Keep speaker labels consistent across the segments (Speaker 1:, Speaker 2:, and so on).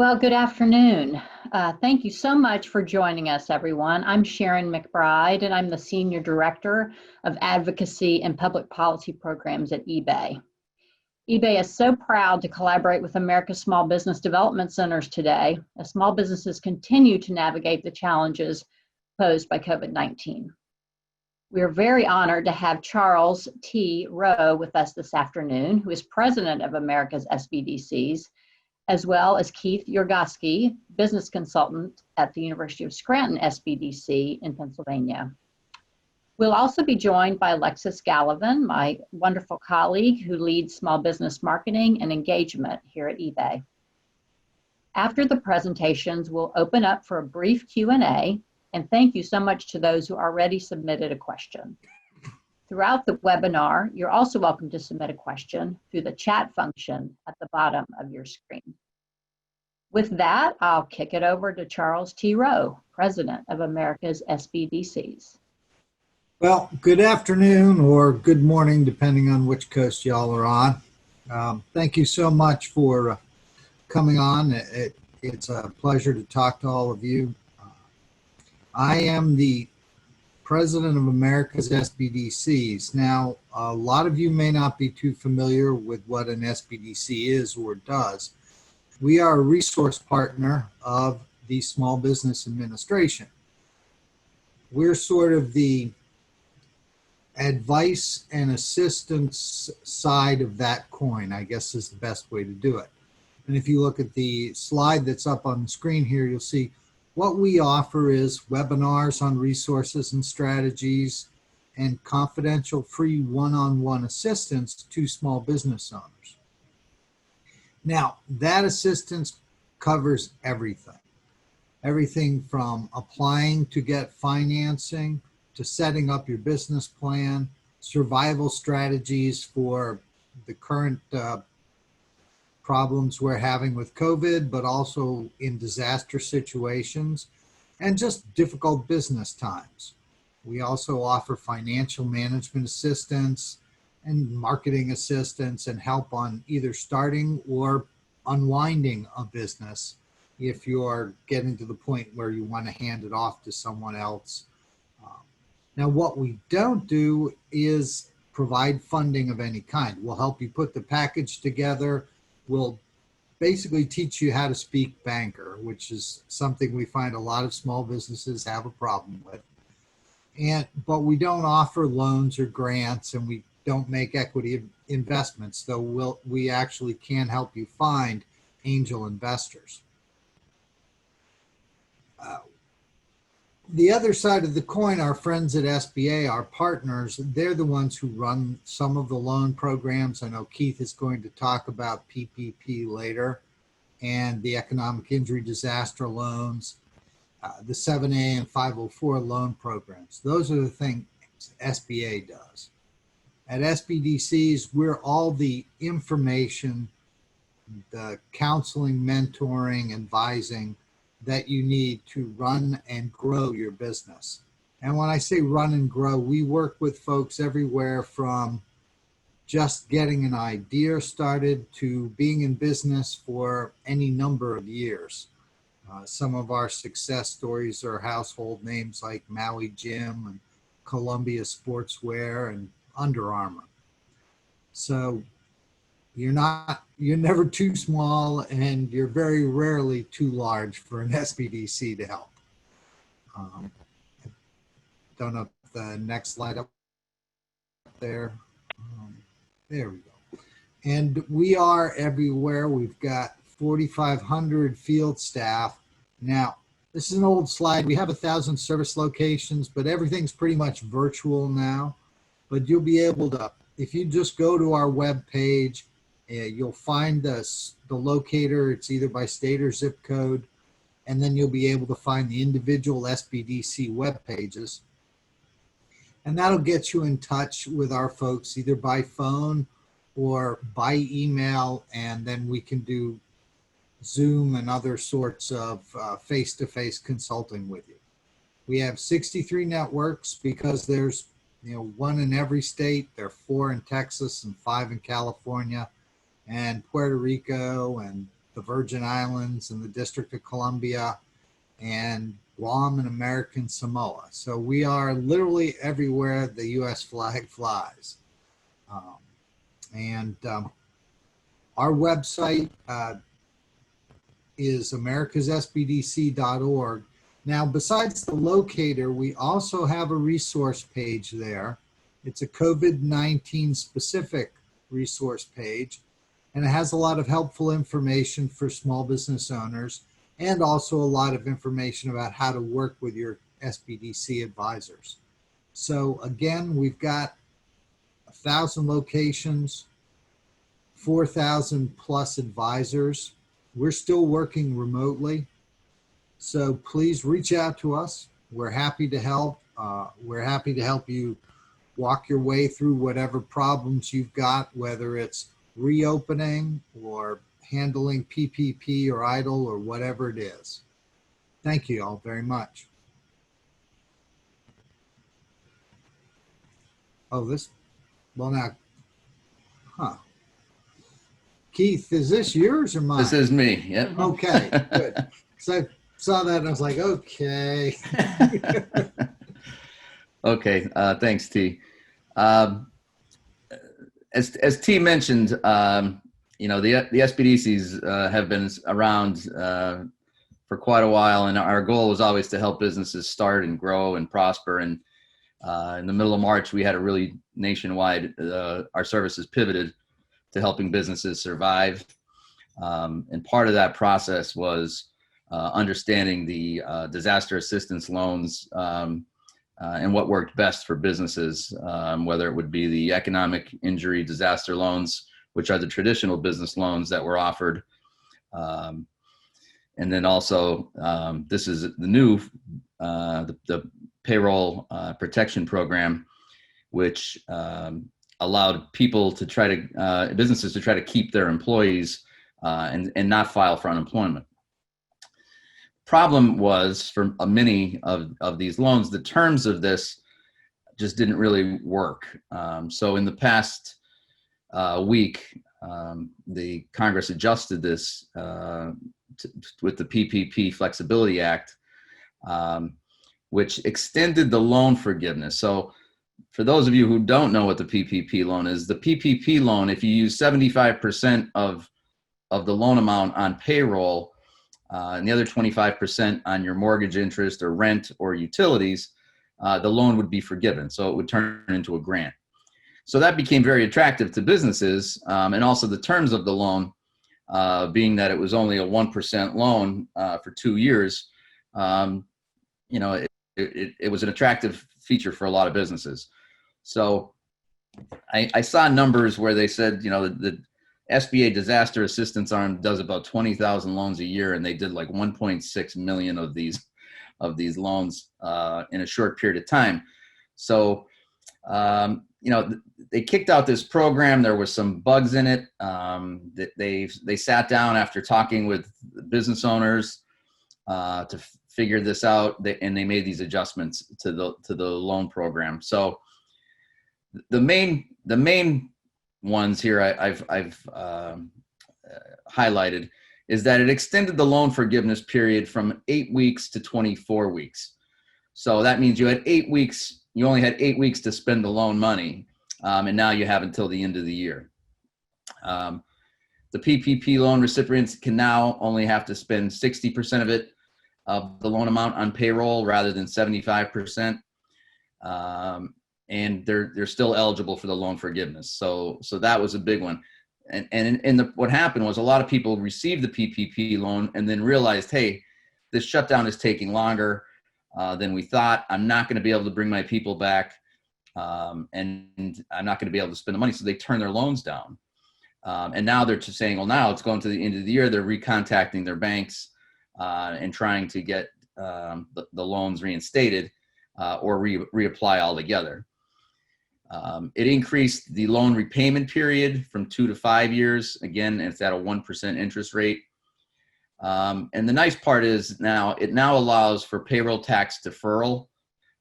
Speaker 1: Well, good afternoon. Thank you so much for joining us, everyone. I'm Sharon McBride, and I'm the Senior Director of Advocacy and Public Policy Programs at eBay. eBay is so proud to collaborate with America's Small Business Development Centers today, as small businesses continue to navigate the challenges posed by COVID-19. We are very honored to have Charles T. Rowe with us this afternoon, who is President of America's Sbdcs, as well as Keith Yorgosky, business consultant at the University of Scranton Sbdc in Pennsylvania. We'll also be joined by Alexis Gallivan, my wonderful colleague who leads small business marketing and engagement here at eBay. After the presentations, we'll open up for a brief Q&A, and thank you so much to those who already submitted a question. Throughout the webinar, you're also welcome to submit a question through the chat function at the bottom of your screen. With that, I'll kick it over to Charles T. Rowe, President of America's Sbdcs.
Speaker 2: Well, good afternoon or good morning, depending on which coast y'all are on. Thank you so much for coming on. It's a pleasure to talk to all of you. I am the President of America's Sbdcs. Now, a lot of you may not be too familiar with what an Sbdc is or does. We are a resource partner of the Small Business Administration. We're sort of the advice and assistance side of that coin, I guess is the best way to do it. And if you look at the slide that's up on the screen here, you'll see what we offer is webinars on resources and strategies and confidential free one-on-one assistance to small business owners. Now, that assistance covers everything. Everything from applying to get financing, to setting up your business plan, survival strategies for the current problems we're having with COVID, but also in disaster situations and just difficult business times. We also offer financial management assistance and marketing assistance and help on either starting or unwinding a business if you're getting to the point where you want to hand it off to someone else. Now, what we don't do is provide funding of any kind. We'll help you put the package together. We'll basically teach you how to speak banker, which is something we find a lot of small businesses have a problem with. But we don't offer loans or grants, and we don't make equity investments, though we actually can help you find angel investors. The other side of the coin, our friends at SBA, our partners, they're the ones who run some of the loan programs. I know Keith is going to talk about PPP later, and the economic injury disaster loans, the 7A and 504 loan programs. Those are the things SBA does. At Sbdcs, we're all the information, the counseling, mentoring, advising that you need to run and grow your business. And when I say run and grow, we work with folks everywhere from just getting an idea started to being in business for any number of years. Some of our success stories are household names like Maui Gym and Columbia Sportswear and Under Armour. So you're never too small, and you're very rarely too large for an Sbdc to help. Don't know if the next slide up there. There we go. And we are everywhere. We've got 4,500 field staff. Now, this is an old slide. We have 1,000 service locations, but everything's pretty much virtual now. But you'll be able to, if you just go to our web page, you'll find the locator. It's either by state or zip code, and then you'll be able to find the individual Sbdc web pages. And that'll get you in touch with our folks either by phone or by email, and then we can do Zoom and other sorts of face-to-face consulting with you. We have 63 networks because there's one in every state. There are 4 in Texas and 5 in California and Puerto Rico and the Virgin Islands and the District of Columbia and Guam and American Samoa. So we are literally everywhere the U.S. flag flies. Our website is americassbdc.org. Now, besides the locator, we also have a resource page there. It's a COVID-19 specific resource page, and it has a lot of helpful information for small business owners and also a lot of information about how to work with your SBDC advisors. So again, we've got 1,000 locations, 4,000 plus advisors. We're still working remotely. So please reach out to us. We're happy to help. We're happy to help you walk your way through whatever problems you've got, whether it's reopening or handling PPP or EIDL or whatever it is. Thank you all very much. Oh, Keith, is this yours or mine?
Speaker 3: This is me. Yep.
Speaker 2: Okay, good. Because I saw that and I was like, okay.
Speaker 3: Okay. Thanks, T. As T mentioned, the Sbdcs have been around for quite a while, and our goal was always to help businesses start and grow and prosper. And in the middle of March, we had a really nationwide, our services pivoted to helping businesses survive. And part of that process was understanding the disaster assistance loans and what worked best for businesses, whether it would be the economic injury disaster loans, which are the traditional business loans that were offered. And then also, this is the new, the Payroll Protection Program, which allowed people to try to, businesses to try to keep their employees and not file for unemployment. Problem was, for many of these loans, the terms of this just didn't really work. So in the past week, the Congress adjusted this with the Ppp Flexibility Act, which extended the loan forgiveness. So for those of you who don't know what the PPP loan is, the PPP loan, if you use 75% of the loan amount on payroll, and the other 25% on your mortgage interest or rent or utilities, the loan would be forgiven. So it would turn into a grant. So that became very attractive to businesses, and also the terms of the loan, being that it was only a 1% loan for 2 years, it was an attractive feature for a lot of businesses. So I saw numbers where they said, the SBA disaster assistance arm does about 20,000 loans a year, and they did like 1.6 million of these loans in a short period of time. So, they kicked out this program. There was some bugs in it. They sat down after talking with business owners to figure this out, and they made these adjustments to the loan program. So the main ones here I've highlighted is that it extended the loan forgiveness period from 8 weeks to 24 weeks. So that means you had 8 weeks, you only had 8 weeks to spend the loan money, and now you have until the end of the year. The PPP loan recipients can now only have to spend 60% of it, of the loan amount, on payroll rather than 75%. And they're still eligible for the loan forgiveness. So that was a big one. And what happened was a lot of people received the PPP loan and then realized, hey, this shutdown is taking longer than we thought. I'm not going to be able to bring my people back, and I'm not going to be able to spend the money. So they turn their loans down. And now they're just saying, well, now it's going to the end of the year. They're recontacting their banks and trying to get the loans reinstated or reapply altogether. It increased the loan repayment period from 2 to 5 years. Again, it's at a 1% interest rate. And the nice part is it now allows for payroll tax deferral.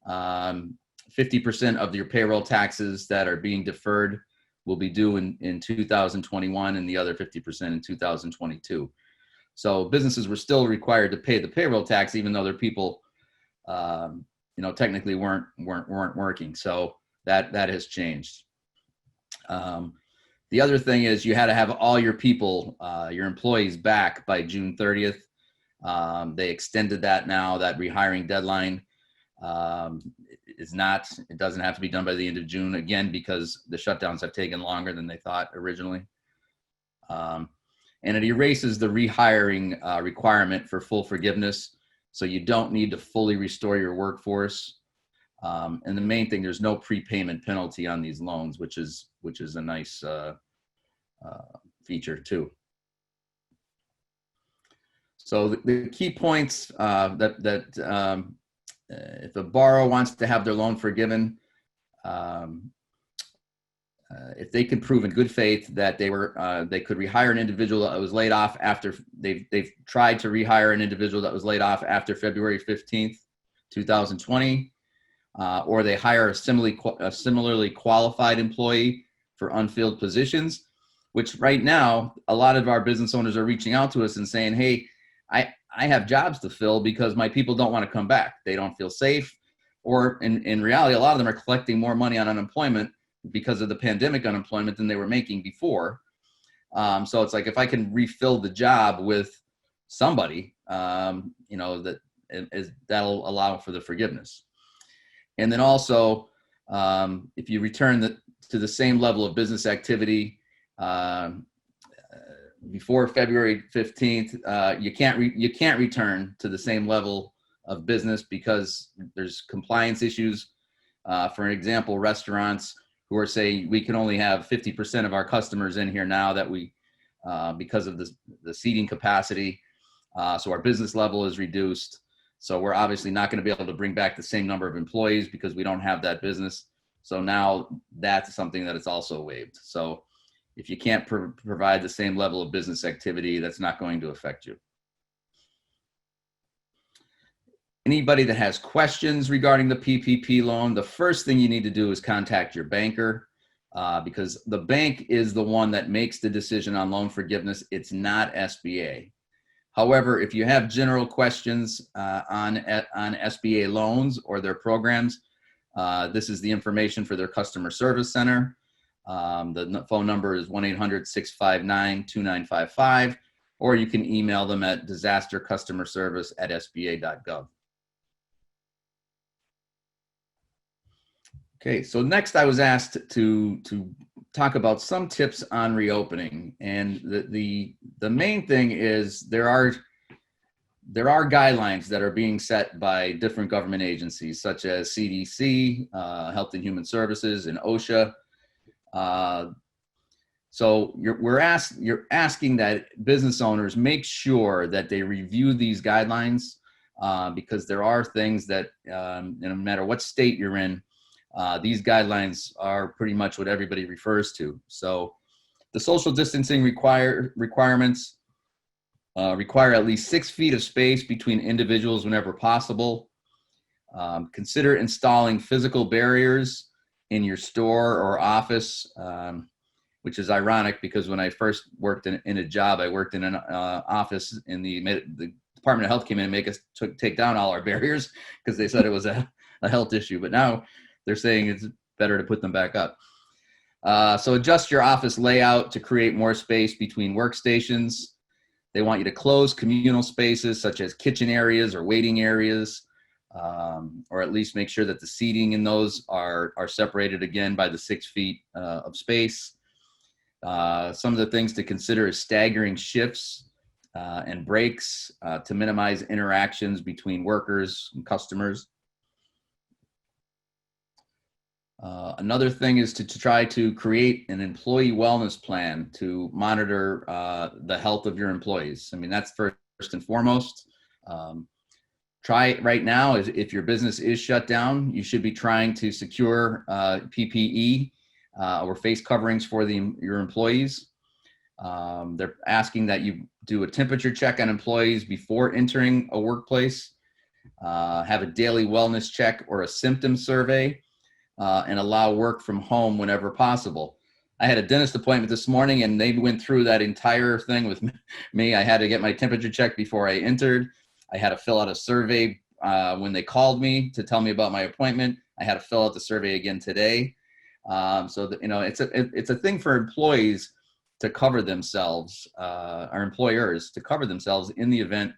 Speaker 3: 50% of your payroll taxes that are being deferred will be due in 2021, and the other 50% in 2022. So businesses were still required to pay the payroll tax, even though their people, technically weren't working. So that has changed. The other thing is you had to have all your people, your employees back by June 30th. They extended that now, that rehiring deadline. It doesn't have to be done by the end of June, again, because the shutdowns have taken longer than they thought originally. And it erases the rehiring requirement for full forgiveness. So you don't need to fully restore your workforce. And the main thing, there's no prepayment penalty on these loans, which is a nice feature too. So the key points if a borrower wants to have their loan forgiven, if they could prove in good faith that they could rehire an individual that was laid off after they've tried to rehire an individual that was laid off after February 15th, 2020, or they hire a similarly qualified employee for unfilled positions, which right now, a lot of our business owners are reaching out to us and saying, hey, I have jobs to fill because my people don't want to come back. They don't feel safe. Or in reality, a lot of them are collecting more money on unemployment because of the pandemic unemployment than they were making before. So it's like, if I can refill the job with somebody, that'll allow for the forgiveness. And then also, if you return to the same level of business activity before February 15th, you can't return to the same level of business because there's compliance issues. For an example, restaurants who are saying we can only have 50% of our customers in here now that because of the seating capacity. So our business level is reduced. So we're obviously not going to be able to bring back the same number of employees because we don't have that business. So now that's something that is also waived. So if you can't provide the same level of business activity, that's not going to affect you. Anybody that has questions regarding the PPP loan, the first thing you need to do is contact your banker because the bank is the one that makes the decision on loan forgiveness. It's not SBA. However, if you have general questions on SBA loans or their programs, this is the information for their customer service center. The phone number is 1-800-659-2955, or you can email them at disastercustomerservice@sba.gov. Okay, so next I was asked to talk about some tips on reopening, and the main thing is there are guidelines that are being set by different government agencies such as CDC, Health and Human Services, and OSHA. So you're asking that business owners make sure that they review these guidelines because there are things that no matter what state you're in, these guidelines are pretty much what everybody refers to. So the social distancing requirements require at least 6 feet of space between individuals whenever possible. Consider installing physical barriers in your store or office, which is ironic because when I first worked in a job, I worked in an office in the Department of Health came in and make us take down all our barriers because they said it was a health issue. But now they're saying it's better to put them back up. So adjust your office layout to create more space between workstations. They want you to close communal spaces such as kitchen areas or waiting areas, or at least make sure that the seating in those are separated again by the 6 feet of space. Some of the things to consider is staggering shifts and breaks to minimize interactions between workers and customers. Another thing is to try to create an employee wellness plan to monitor the health of your employees. I mean, that's first and foremost. Try right now, if your business is shut down, you should be trying to secure PPE or face coverings for your employees. They're asking that you do a temperature check on employees before entering a workplace, have a daily wellness check or a symptom survey, and allow work from home whenever possible. I had a dentist appointment this morning, and they went through that entire thing with me. I had to get my temperature checked before I entered. I had to fill out a survey when they called me to tell me about my appointment. I had to fill out the survey again today. So that, it's a thing for employees to cover themselves, or employers to cover themselves in the event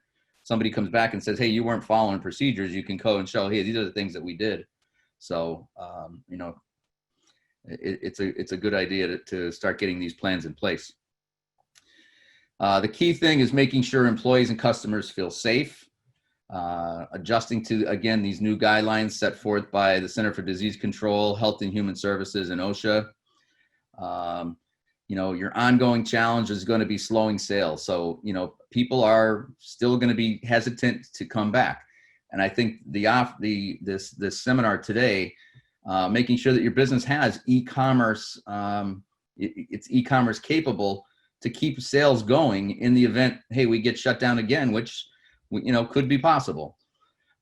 Speaker 3: somebody comes back and says, hey, you weren't following procedures. You can go and show, hey, these are the things that we did. So, it's a good idea to start getting these plans in place. The key thing is making sure employees and customers feel safe, adjusting to, again, these new guidelines set forth by the Center for Disease Control, Health and Human Services, and OSHA. Your ongoing challenge is going to be slowing sales. So, people are still going to be hesitant to come back. And I think this seminar today, making sure that your business has e-commerce, it's e-commerce capable to keep sales going in the event, hey, we get shut down again, which could be possible.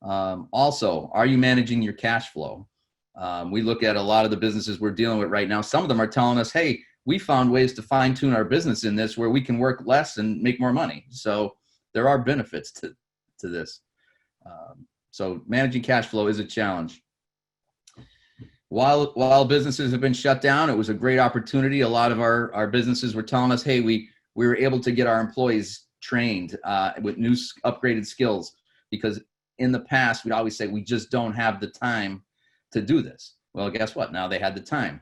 Speaker 3: Also, are you managing your cash flow? We look at a lot of the businesses we're dealing with right now. Some of them are telling us, hey, we found ways to fine tune our business in this where we can work less and make more money. So there are benefits to this. So managing cash flow is a challenge. While businesses have been shut down, it was a great opportunity. A lot of our businesses were telling us, hey, we were able to get our employees trained with new upgraded skills, because in the past, we'd always say, we just don't have the time to do this. Well, guess what? Now they had the time.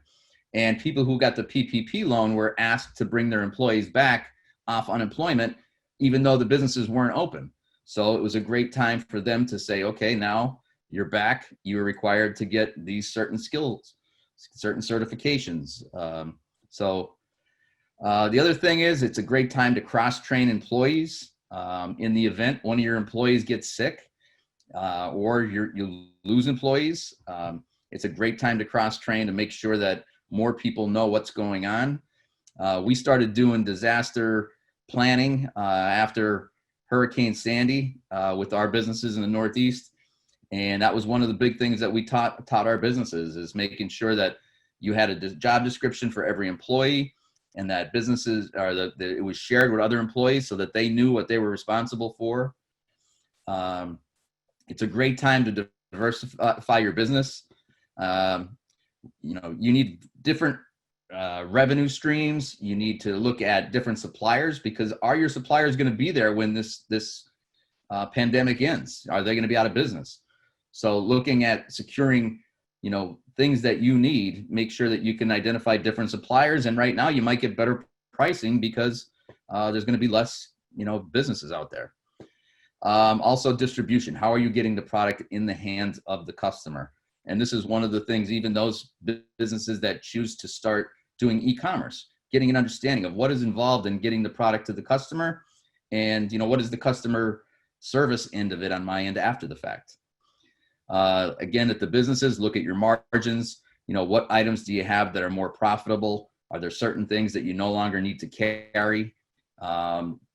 Speaker 3: And people who got the PPP loan were asked to bring their employees back off unemployment, even though the businesses weren't open. So it was a great time for them to say, okay, now you're back. You're required to get these certain skills, certain certifications. The other thing is, it's a great time to cross-train employees. In the event one of your employees gets sick or you lose employees, it's a great time to cross-train to make sure that more people know what's going on. We started doing disaster planning after Hurricane Sandy with our businesses in the Northeast. And that was one of the big things that we taught our businesses, is making sure that you had a job description for every employee, and that businesses it was shared with other employees so that they knew what they were responsible for. It's a great time to diversify your business. You need different revenue streams. You need to look at different suppliers, because are your suppliers going to be there when this pandemic ends? Are they going to be out of business? So looking at securing, things that you need, make sure that you can identify different suppliers. And right now you might get better pricing because there's going to be less, businesses out there. Also distribution. How are you getting the product in the hands of the customer? And this is one of the things, even those businesses that choose to start doing e-commerce, getting an understanding of what is involved in getting the product to the customer, and what is the customer service end of it on my end after the fact. Again, at the businesses, look at your margins. What items do you have that are more profitable? Are there certain things that you no longer need to carry?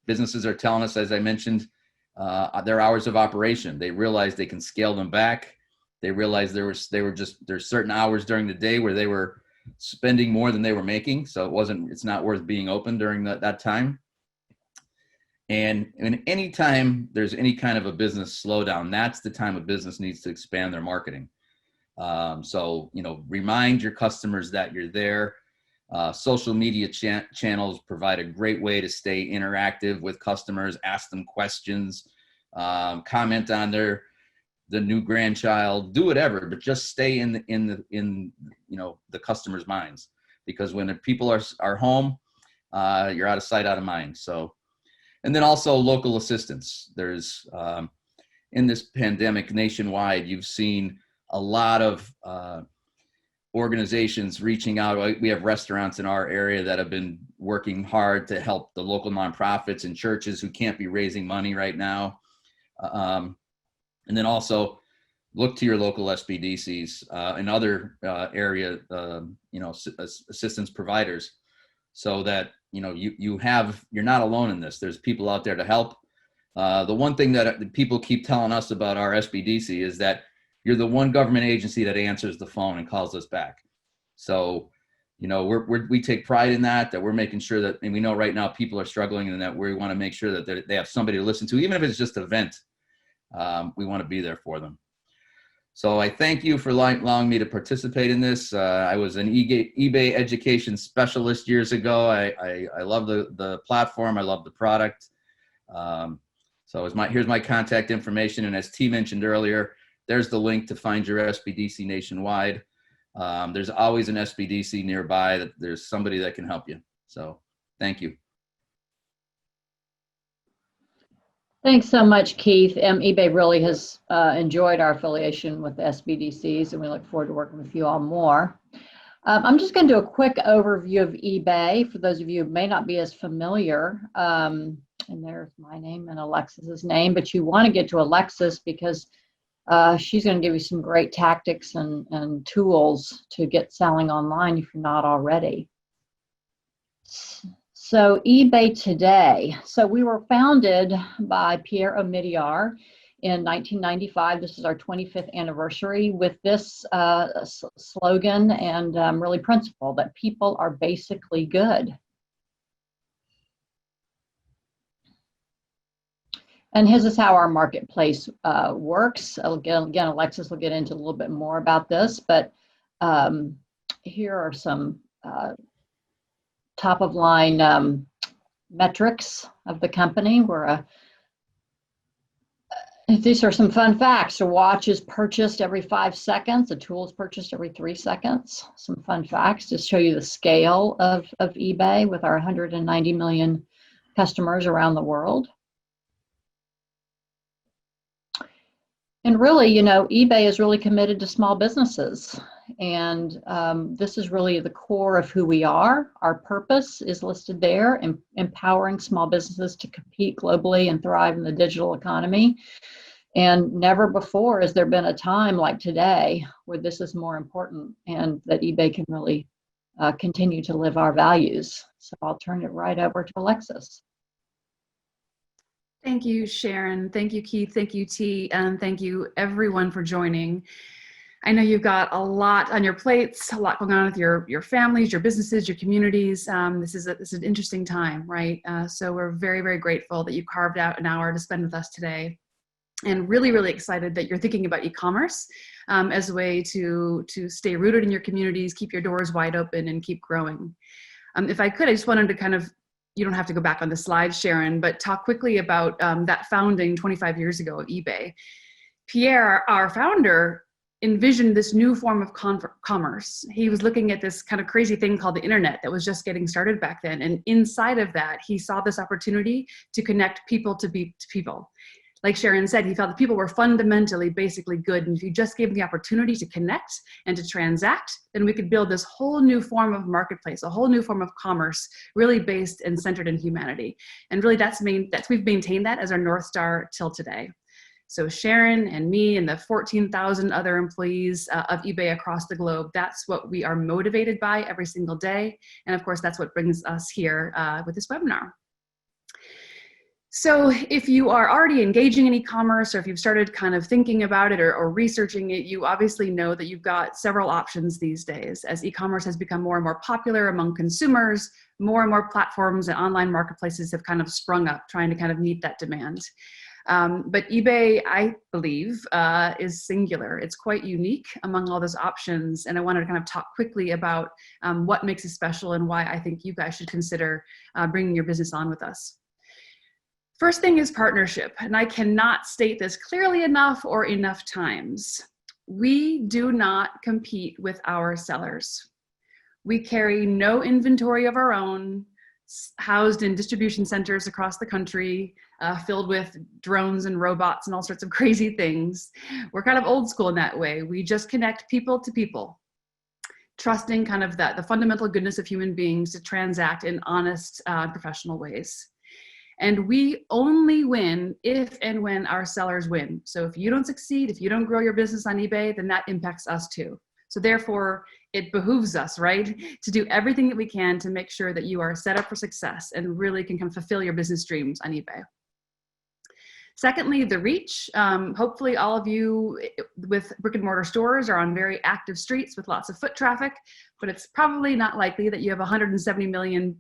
Speaker 3: Businesses are telling us, as I mentioned, their hours of operation. They realize they can scale them back. They realized there's certain hours during the day where they were spending more than they were making. So it's not worth being open during that time. And any time there's any kind of a business slowdown, that's the time a business needs to expand their marketing. Remind your customers that you're there. Social media channels provide a great way to stay interactive with customers, ask them questions, comment on the new grandchild, do whatever, but just stay in the customer's minds, because when the people are home, you're out of sight, out of mind. So, and then also local assistance. There's in this pandemic nationwide, you've seen a lot of organizations reaching out. We have restaurants in our area that have been working hard to help the local nonprofits and churches who can't be raising money right now. And then also look to your local Sbdcs and other area, assistance providers, so that you're not alone in this. There's people out there to help. The one thing that people keep telling us about our Sbdc is that you're the one government agency that answers the phone and calls us back. So you know, we take pride in that we're making sure that, and we know right now people are struggling, and that we want to make sure that they have somebody to listen to, even if it's just a vent. We want to be there for them. So I thank you for allowing me to participate in this. I was an eBay education specialist years ago. I love the platform. I love the product. So here's my contact information. And as T mentioned earlier, there's the link to find your SBDC nationwide. There's always an SBDC nearby. That there's somebody that can help you. So thank you.
Speaker 1: Thanks so much, Keith. eBay really has enjoyed our affiliation with the SBDCs, and we look forward to working with you all more. I'm just going to do a quick overview of eBay for those of you who may not be as familiar. And there's my name and Alexis's name, but you want to get to Alexis because she's going to give you some great tactics and tools to get selling online if you're not already. So eBay today. So we were founded by Pierre Omidyar in 1995. This is our 25th anniversary with this slogan and really principle that people are basically good. And this is how our marketplace works. Again, Alexis will get into a little bit more about this, but here are some top of line metrics of the company. These are some fun facts. A watch is purchased every 5 seconds. A tool is purchased every 3 seconds. Some fun facts to show you the scale of eBay with our 190 million customers around the world. And really, you know, eBay is really committed to small businesses. And this is really the core of who we are. Our purpose is listed there, empowering small businesses to compete globally and thrive in the digital economy. And never before has there been a time like today where this is more important and that eBay can really continue to live our values. So I'll turn it right over to Alexis.
Speaker 4: Thank you, Sharon. Thank you, Keith. Thank you, T. And thank you, everyone, for joining. I know you've got a lot on your plates, a lot going on with your families, your businesses, your communities. This is an interesting time, right? So we're very, very grateful that you carved out an hour to spend with us today. And really, really excited that you're thinking about e-commerce as a way to stay rooted in your communities, keep your doors wide open, and keep growing. If I could, I just wanted to kind of, you don't have to go back on the slide, Sharon, but talk quickly about that founding 25 years ago of eBay. Pierre, our founder, envisioned this new form of commerce. He was looking at this kind of crazy thing called the internet that was just getting started back then. And inside of that, he saw this opportunity to connect people to people. Like Sharon said, he felt that people were fundamentally basically good. And if you just gave them the opportunity to connect and to transact, then we could build this whole new form of marketplace, a whole new form of commerce, really based and centered in humanity. And really we've maintained that as our North Star till today. So Sharon and me and the 14,000 other employees of eBay across the globe, that's what we are motivated by every single day. And of course, that's what brings us here with this webinar. So if you are already engaging in e-commerce, or if you've started kind of thinking about it or researching it, you obviously know that you've got several options these days. As e-commerce has become more and more popular among consumers, more and more platforms and online marketplaces have kind of sprung up trying to kind of meet that demand. But eBay, I believe, is singular. It's quite unique among all those options. And I wanted to kind of talk quickly about what makes it special and why I think you guys should consider bringing your business on with us. First thing is partnership, and I cannot state this clearly enough or enough times. We do not compete with our sellers. We carry no inventory of our own, housed in distribution centers across the country, filled with drones and robots and all sorts of crazy things. We're kind of old school in that way. We just connect people to people, trusting kind of the fundamental goodness of human beings to transact in honest, professional ways. And we only win if and when our sellers win. So if you don't succeed, if you don't grow your business on eBay, then that impacts us too. So therefore, it behooves us, right, to do everything that we can to make sure that you are set up for success and really can kind of fulfill your business dreams on eBay. Secondly, the reach. Hopefully all of you with brick and mortar stores are on very active streets with lots of foot traffic, but it's probably not likely that you have 170 million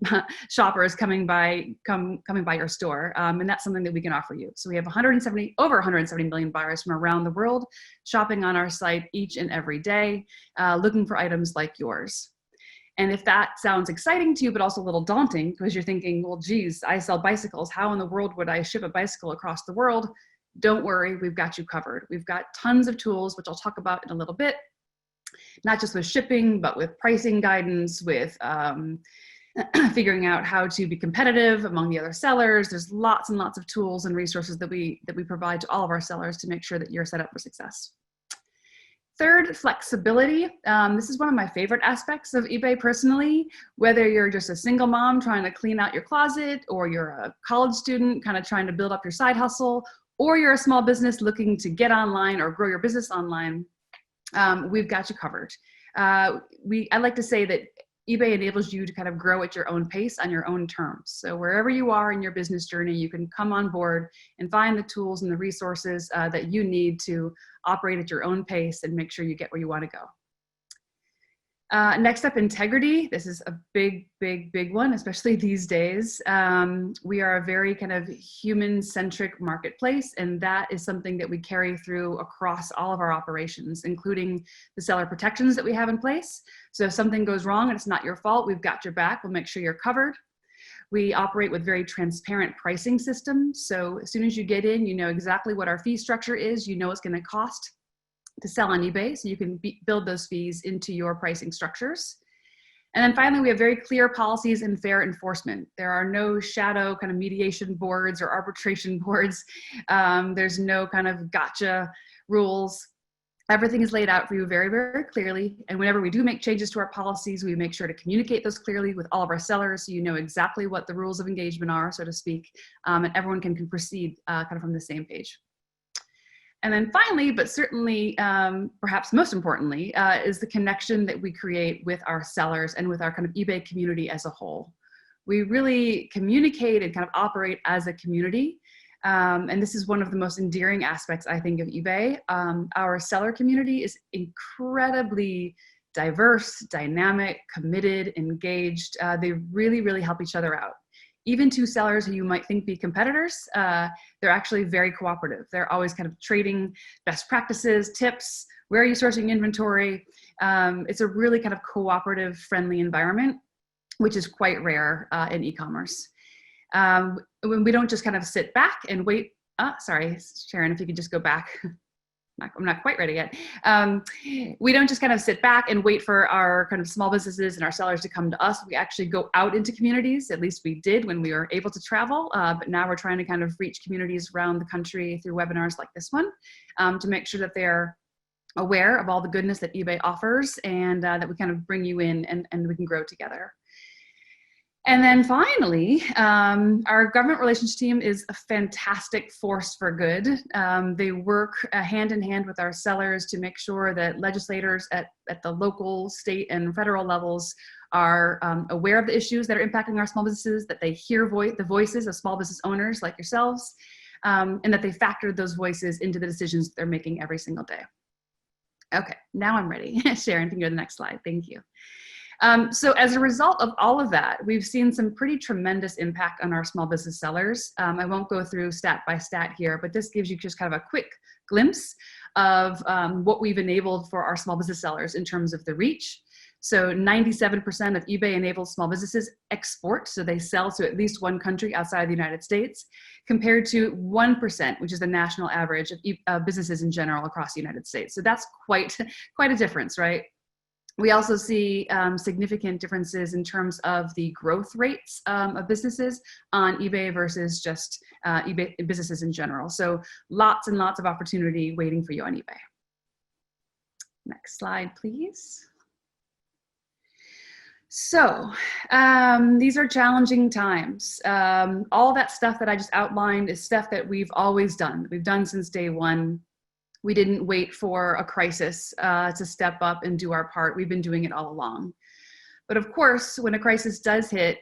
Speaker 4: shoppers coming by your store. And that's something that we can offer you. So we have over 170 million buyers from around the world shopping on our site each and every day, looking for items like yours. And if that sounds exciting to you, but also a little daunting because you're thinking, well, geez, I sell bicycles. How in the world would I ship a bicycle across the world? Don't worry, we've got you covered. We've got tons of tools, which I'll talk about in a little bit, not just with shipping, but with pricing guidance, with figuring out how to be competitive among the other sellers. There's lots and lots of tools and resources that we provide to all of our sellers to make sure that you're set up for success. Third, flexibility. This is one of my favorite aspects of eBay personally, whether you're just a single mom trying to clean out your closet, or you're a college student kind of trying to build up your side hustle, or you're a small business looking to get online or grow your business online, we've got you covered. I like to say that eBay enables you to kind of grow at your own pace on your own terms. So wherever you are in your business journey, you can come on board and find the tools and the resources that you need to operate at your own pace and make sure you get where you want to go. Next up, integrity. This is a big, big, big one, especially these days. We are a very kind of human-centric marketplace, and that is something that we carry through across all of our operations, including the seller protections that we have in place. So if something goes wrong and it's not your fault, we've got your back. We'll make sure you're covered. We operate with very transparent pricing systems. So as soon as you get in, you know exactly what our fee structure is. You know it's going to cost to sell on eBay, so you can build those fees into your pricing structures. And then finally, we have very clear policies and fair enforcement. There are no shadow kind of mediation boards or arbitration boards. There's no kind of gotcha rules. Everything is laid out for you very, very clearly. And whenever we do make changes to our policies, we make sure to communicate those clearly with all of our sellers, so you know exactly what the rules of engagement are, so to speak, and everyone can proceed kind of from the same page. And then finally, but certainly perhaps most importantly, is the connection that we create with our sellers and with our kind of eBay community as a whole. We really communicate and kind of operate as a community. And this is one of the most endearing aspects, I think, of eBay. Our seller community is incredibly diverse, dynamic, committed, engaged. They really, really help each other out. Even two sellers who you might think be competitors, they're actually very cooperative. They're always kind of trading best practices, tips, where are you sourcing inventory? It's a really kind of cooperative, friendly environment, which is quite rare in e-commerce. When we don't just kind of sit back and wait. Sorry, Sharon, if you could just go back. I'm not quite ready yet. We don't just kind of sit back and wait for our kind of small businesses and our sellers to come to us. We actually go out into communities. At least we did when we were able to travel, but now we're trying to kind of reach communities around the country through webinars like this one, to make sure that they're aware of all the goodness that eBay offers, and that we kind of bring you in and we can grow together. And then finally, our government relations team is a fantastic force for good. They work hand in hand with our sellers to make sure that legislators at the local, state, and federal levels are aware of the issues that are impacting our small businesses, that they hear the voices of small business owners like yourselves, and that they factor those voices into the decisions they're making every single day. Okay, now I'm ready. Sharon, can you go to the next slide? Thank you. So as a result of all of that, we've seen some pretty tremendous impact on our small business sellers. I won't go through stat by stat here, but this gives you just kind of a quick glimpse of what we've enabled for our small business sellers in terms of the reach. So 97% of eBay-enabled small businesses export, so they sell to at least one country outside the United States, compared to 1%, which is the national average of businesses in general across the United States. So that's quite a difference, right? We also see significant differences in terms of the growth rates of businesses on eBay versus just eBay businesses in general. So lots and lots of opportunity waiting for you on eBay. Next slide, please. So these are challenging times. All that stuff that I just outlined is stuff that we've always done. We've done since day one. We didn't wait for a crisis to step up and do our part. We've been doing it all along. But of course, when a crisis does hit,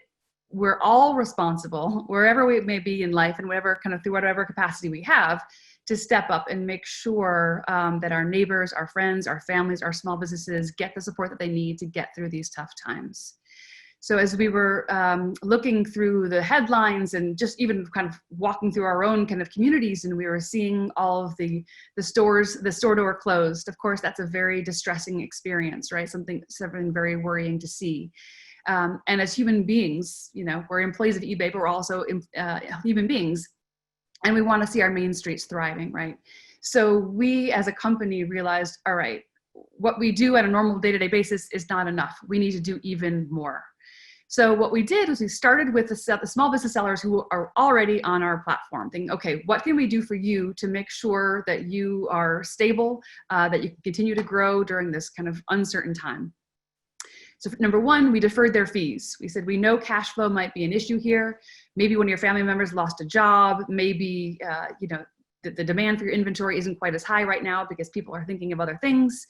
Speaker 4: we're all responsible, wherever we may be in life and whatever kind of through whatever capacity we have, to step up and make sure that our neighbors, our friends, our families, our small businesses get the support that they need to get through these tough times. So as we were looking through the headlines and just even kind of walking through our own kind of communities, and we were seeing all of the stores, the store door closed, of course, that's a very distressing experience, right? Something very worrying to see. And as human beings, you know, we're employees of eBay, but we're also human beings. And we want to see our main streets thriving, right? So we as a company realized, all right, what we do on a normal day-to-day basis is not enough. We need to do even more. So what we did was we started with the small business sellers who are already on our platform, thinking, okay, what can we do for you to make sure that you are stable, that you can continue to grow during this kind of uncertain time? So number one, we deferred their fees. We said, we know cash flow might be an issue here. Maybe one of your family members lost a job. Maybe, you know, the demand for your inventory isn't quite as high right now because people are thinking of other things.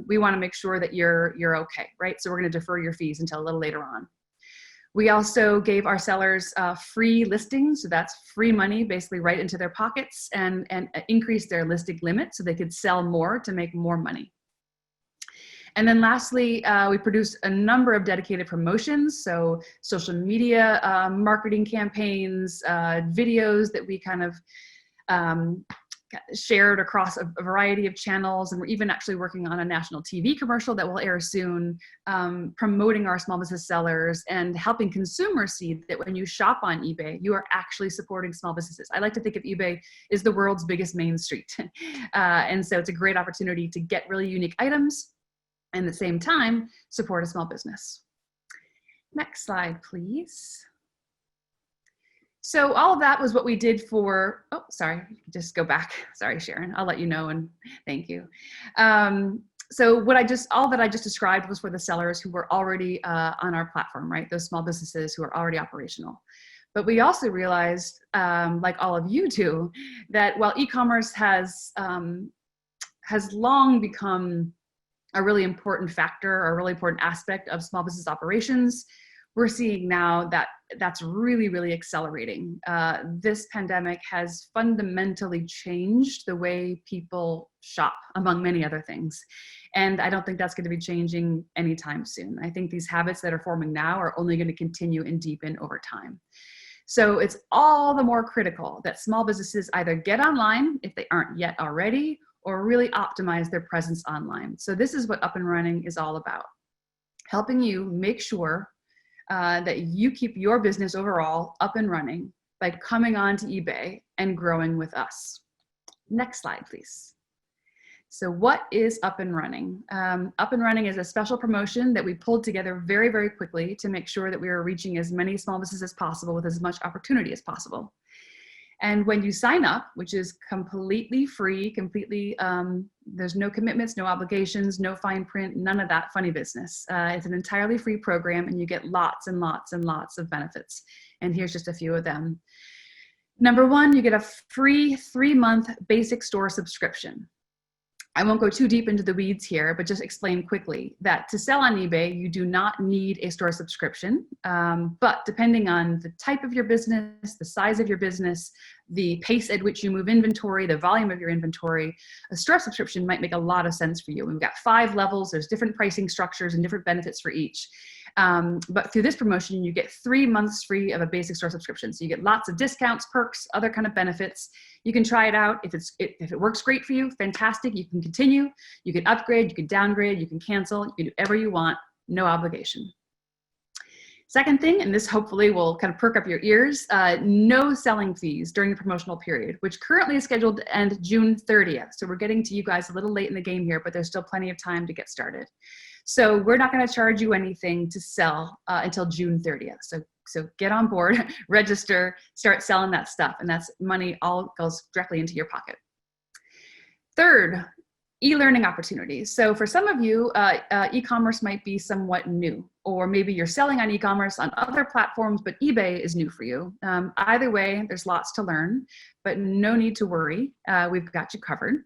Speaker 4: We want to make sure that you're okay, right? So we're going to defer your fees until a little later on. We also gave our sellers free listings. So that's free money basically right into their pockets, and increase their listing limit so they could sell more to make more money. And then lastly, we produced a number of dedicated promotions. So social media marketing campaigns, videos that we kind of shared across a variety of channels. And we're even actually working on a national TV commercial that will air soon, promoting our small business sellers and helping consumers see that when you shop on eBay, you are actually supporting small businesses. I like to think of eBay as the world's biggest main street. And so it's a great opportunity to get really unique items and at the same time, support a small business. Next slide, please. So all of that was what we did for, oh, sorry, just go back. Sorry, Sharon, I'll let you know and thank you. So all that I just described was for the sellers who were already on our platform, right? Those small businesses who are already operational. But we also realized, like all of you do, that while e-commerce has long become a really important factor or a really important aspect of small business operations, we're seeing now that that's really, really accelerating. This pandemic has fundamentally changed the way people shop, among many other things. And I don't think that's going to be changing anytime soon. I think these habits that are forming now are only going to continue and deepen over time. So it's all the more critical that small businesses either get online, if they aren't yet already, or really optimize their presence online. So this is what Up and Running is all about. Helping you make sure that you keep your business overall up and running by coming on to eBay and growing with us. Next slide, please. So what is Up and Running? Up and Running is a special promotion that we pulled together very, very quickly to make sure that we were reaching as many small businesses as possible with as much opportunity as possible. And when you sign up, which is completely free, there's no commitments, no obligations, no fine print, none of that funny business. It's an entirely free program and you get lots and lots and lots of benefits. And here's just a few of them. Number one, you get a free 3-month basic store subscription. I won't go too deep into the weeds here, but just explain quickly that to sell on eBay, you do not need a store subscription. But depending on the type of your business, the size of your business, the pace at which you move inventory, the volume of your inventory, a store subscription might make a lot of sense for you. We've got 5 levels, there's different pricing structures and different benefits for each. But through this promotion, you get 3 months free of a basic store subscription. So you get lots of discounts, perks, other kind of benefits. You can try it out. If it works great for you, fantastic. You can continue, you can upgrade, you can downgrade, you can cancel, you can do whatever you want, no obligation. Second thing, and this hopefully will kind of perk up your ears, no selling fees during the promotional period, which currently is scheduled to end June 30th. So we're getting to you guys a little late in the game here, but there's still plenty of time to get started. So we're not going to charge you anything to sell until June 30th. So get on board, register, start selling that stuff, and that's money all goes directly into your pocket. Third, e-learning opportunities. So for some of you, e-commerce might be somewhat new, or maybe you're selling on e-commerce on other platforms, but eBay is new for you. Either way, there's lots to learn, but no need to worry. We've got you covered.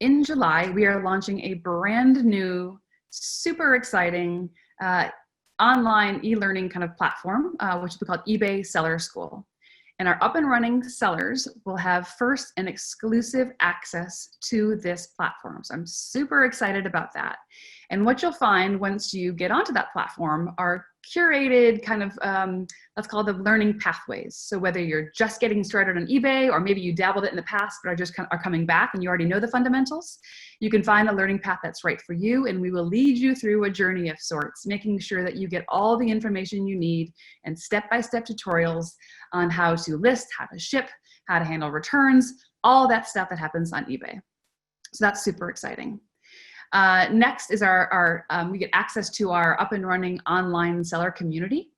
Speaker 4: In July, we are launching a brand new, super exciting online e-learning kind of platform, which we call eBay Seller School. And our up and running sellers will have first and exclusive access to this platform. So I'm super excited about that. And what you'll find once you get onto that platform are curated kind of, let's call them learning pathways. So whether you're just getting started on eBay, or maybe you dabbled it in the past, but are coming back and you already know the fundamentals, you can find a learning path that's right for you. And we will lead you through a journey of sorts, making sure that you get all the information you need and step-by-step tutorials on how to list, how to ship, how to handle returns, all that stuff that happens on eBay. So that's super exciting. Next is we get access to our up and running online seller community.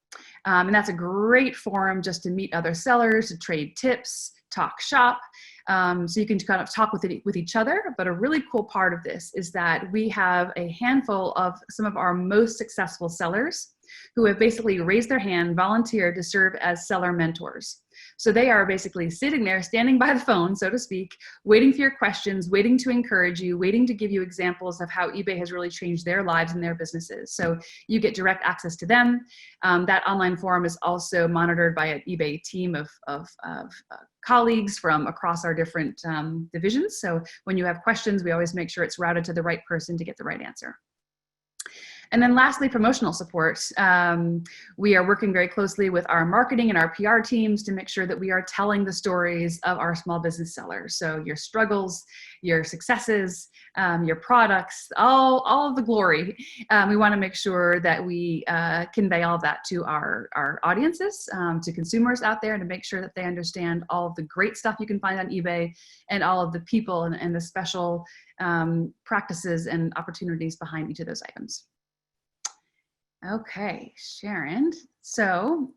Speaker 4: And that's a great forum just to meet other sellers, to trade tips, talk shop. So you can kind of talk with each other. But a really cool part of this is that we have a handful of some of our most successful sellers who have basically raised their hand, volunteered to serve as seller mentors. So they are basically sitting there, standing by the phone, so to speak, waiting for your questions, waiting to encourage you, waiting to give you examples of how eBay has really changed their lives and their businesses. So you get direct access to them. That online forum is also monitored by an eBay team of colleagues from across our different divisions. So when you have questions, we always make sure it's routed to the right person to get the right answer. And then lastly, promotional supports. We are working very closely with our marketing and our PR teams to make sure that we are telling the stories of our small business sellers. So your struggles, your successes, your products, all of the glory. We want to make sure that we convey all of that to our audiences, to consumers out there, and to make sure that they understand all of the great stuff you can find on eBay and all of the people and the special practices and opportunities behind each of those items. Okay, Sharon. So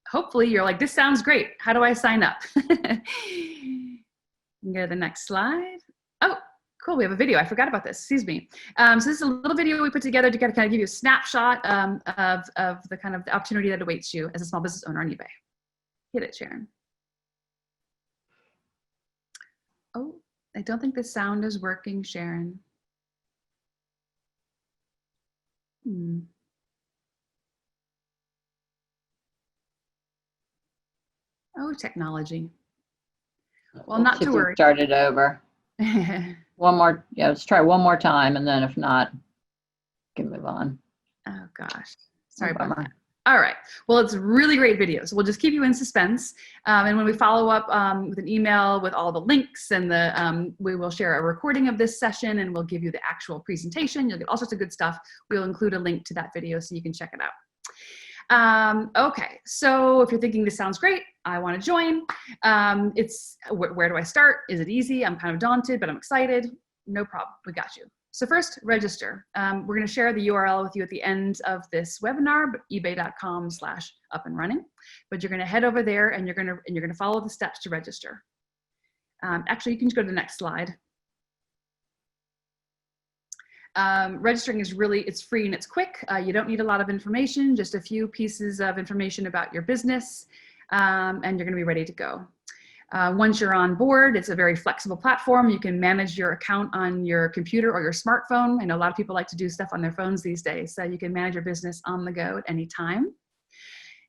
Speaker 4: hopefully you're like, this sounds great. How do I sign up? Go to the next slide. Oh, cool. We have a video. I forgot about this. Excuse me. So this is a little video we put together to kind of give you a snapshot of the kind of the opportunity that awaits you as a small business owner on eBay. Hit it, Sharon. Oh, I don't think the sound is working, Sharon. Oh, technology. Well, not to worry.
Speaker 1: Start it over. One more, yeah, let's try one more time, and then if not, we can move on.
Speaker 4: Oh gosh, sorry about that. All right, well, it's a really great video, so we'll just keep you in suspense. And when we follow up with an email with all the links and we will share a recording of this session, and we'll give you the actual presentation. You'll get all sorts of good stuff. We'll include a link to that video so you can check it out. Okay, so if you're thinking this sounds great, I want to join. Where do I start? Is it easy? I'm kind of daunted, but I'm excited. No problem, we got you. So first, register. We're going to share the URL with you at the end of this webinar, but ebay.com/up-and-running. But you're going to head over there and you're going to follow the steps to register. Actually, you can just go to the next slide. Registering is it's free and it's quick. You don't need a lot of information, just a few pieces of information about your business, and you're going to be ready to go. Once you're on board, it's a very flexible platform. You can manage your account on your computer or your smartphone. I know a lot of people like to do stuff on their phones these days, so you can manage your business on the go at any time.